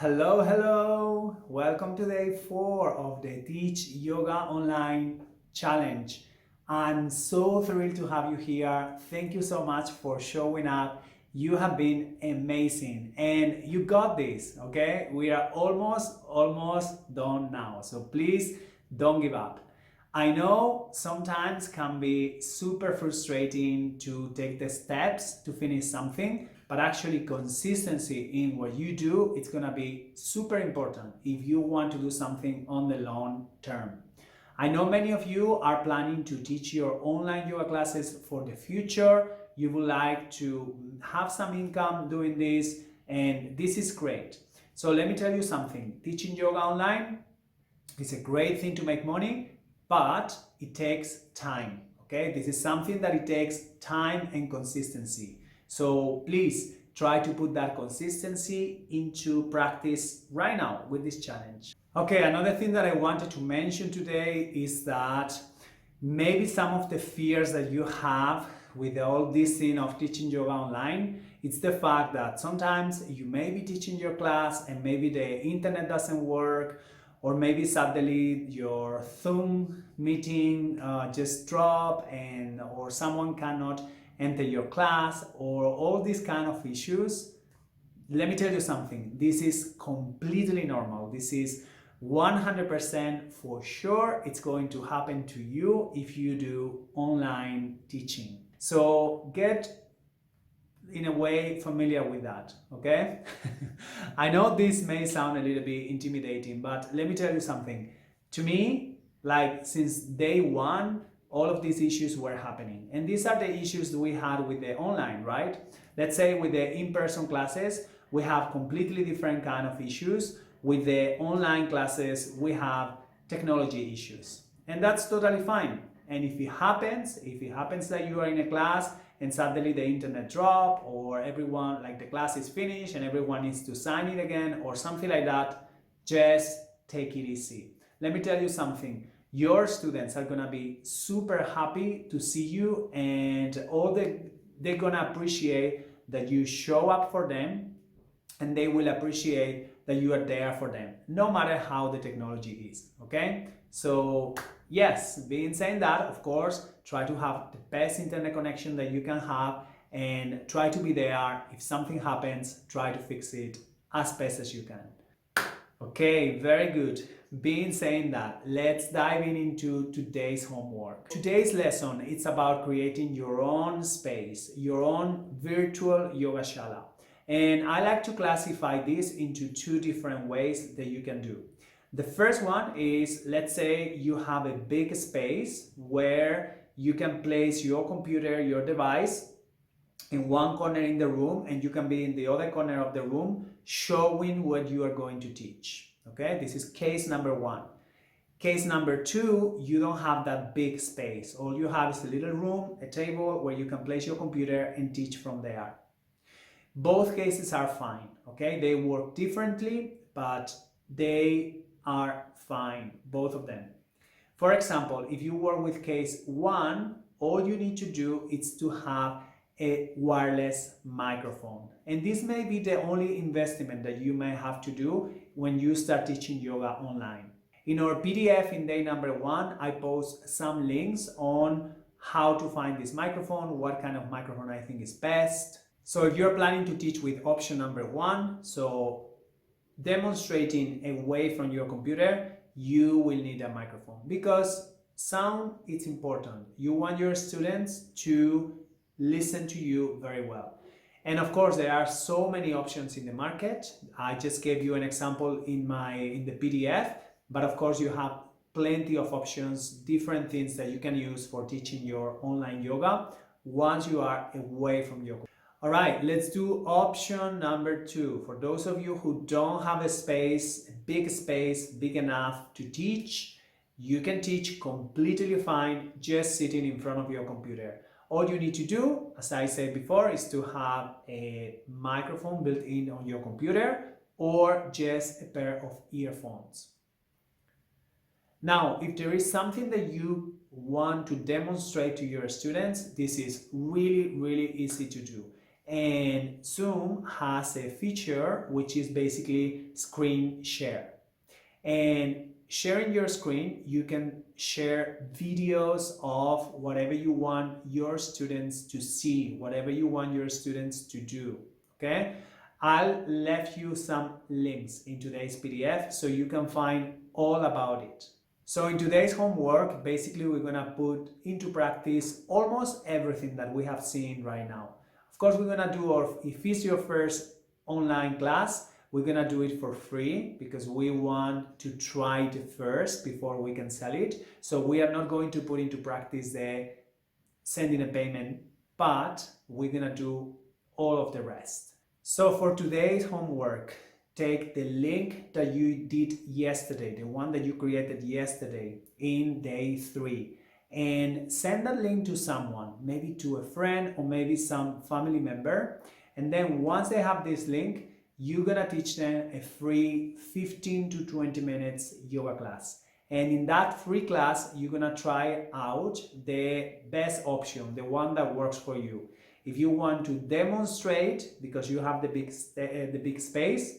Hello, hello! Welcome to day 4 of the Teach Yoga Online Challenge. I'm so thrilled to have you here. Thank you so much for showing up. You have been amazing and you got this, okay? We are almost done now. So please don't give up. I know sometimes can be super frustrating to take the steps to finish something, but actually consistency in what you do, it's gonna be super important if you want to do something on the long term. I know many of you are planning to teach your online yoga classes for the future. You would like to have some income doing this, and this is great. So let me tell you something. Teaching yoga online is a great thing to make money, but it takes time, okay? This is something that it takes time and consistency. So please try to put that consistency into practice right now with this challenge. Okay, another thing that I wanted to mention today is that maybe some of the fears that you have with all this thing of teaching yoga online, it's the fact that sometimes you may be teaching your class and maybe the internet doesn't work, or maybe suddenly your Zoom meeting just drop or someone cannot enter your class, or all these kind of issues. Let me tell you something. This is completely normal. This is 100% for sure. It's going to happen to you if you do online teaching. So get in a way familiar with that, okay? I know this may sound a little bit intimidating, but let me tell you something. To me, like since day one, all of these issues were happening. And these are the issues that we had with the online, right? Let's say with the in-person classes, we have completely different kind of issues. With the online classes, we have technology issues. And that's totally fine. And if it happens that you are in a class and suddenly the internet drop, or everyone, like the class is finished and everyone needs to sign it again or something like that, just take it easy. Let me tell you something. Your students are gonna be super happy to see you, and they're gonna appreciate that you show up for them, and they will appreciate that you are there for them, no matter how the technology is, okay? So yes, being saying that, of course, try to have the best internet connection that you can have and try to be there. If something happens, try to fix it as best as you can. Okay, very good. Being saying that, let's dive into today's homework. Today's lesson, it's about creating your own space, your own virtual yoga shala. And I like to classify this into two different ways that you can do. The first one is, let's say you have a big space where you can place your computer, your device in one corner in the room, and you can be in the other corner of the room showing what you are going to teach. Okay, this is case number one. Case number two, you don't have that big space. All you have is a little room, a table where you can place your computer and teach from there. Both cases are fine, okay? They work differently, but they are fine, both of them. For example, if you work with case one, all you need to do is to have a wireless microphone. And this may be the only investment that you may have to do when you start teaching yoga online. In our PDF in day number 1, I post some links on how to find this microphone, what kind of microphone I think is best. So if you're planning to teach with option number 1, so demonstrating away from your computer, you will need a microphone because sound is important. You want your students to listen to you very well. And of course, there are so many options in the market. I just gave you an example in the PDF, but of course you have plenty of options, different things that you can use for teaching your online yoga once you are away from your computer. All right, let's do option number 2. For those of you who don't have a space, big enough to teach, you can teach completely fine just sitting in front of your computer. All you need to do, as I said before, is to have a microphone built in on your computer or just a pair of earphones. Now, if there is something that you want to demonstrate to your students, this is really, really easy to do. And Zoom has a feature which is basically screen share. And sharing your screen, you can share videos of whatever you want your students to see, whatever you want your students to do, okay? I'll left you some links in today's PDF so you can find all about it. So in today's homework, basically we're gonna put into practice almost everything that we have seen right now. Of course, we're gonna do if it's your first online class, we're gonna do it for free because we want to try it first before we can sell it. So we are not going to put into practice the sending a payment, but we're gonna do all of the rest. So for today's homework, take the link that you did yesterday, the one that you created yesterday in day 3, and send that link to someone, maybe to a friend or maybe some family member. And then once they have this link, you're gonna teach them a free 15 to 20 minutes yoga class. And in that free class, you're gonna try out the best option, the one that works for you. If you want to demonstrate, because you have the big space,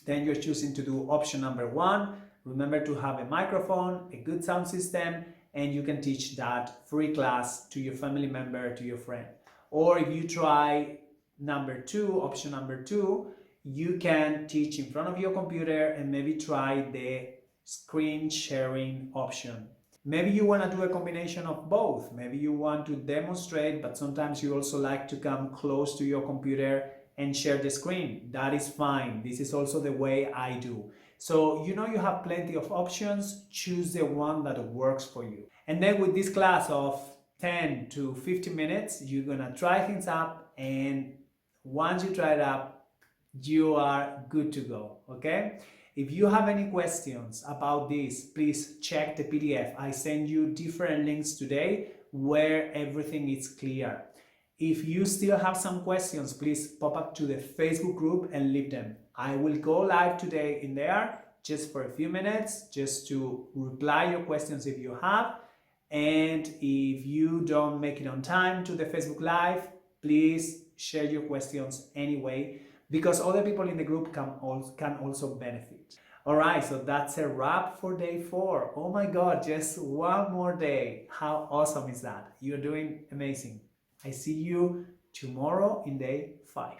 then you're choosing to do option number 1. Remember to have a microphone, a good sound system, and you can teach that free class to your family member, to your friend. Or if you try number 2, option number 2, you can teach in front of your computer and maybe try the screen sharing option. Maybe you want to do a combination of both. Maybe you want to demonstrate, but sometimes you also like to come close to your computer and share the screen. That is fine. This is also the way I do. So you know you have plenty of options. Choose the one that works for you. And then with this class of 10 to 15 minutes, you're gonna try things up, and once you try it up, you are good to go, okay? If you have any questions about this, please check the PDF. I send you different links today where everything is clear. If you still have some questions, please pop up to the Facebook group and leave them. I will go live today in there just for a few minutes, just to reply your questions if you have. And if you don't make it on time to the Facebook Live, please share your questions anyway, because other people in the group can also benefit. All right, so that's a wrap for day 4. Oh my God, just one more day. How awesome is that? You're doing amazing. I see you tomorrow in day 5.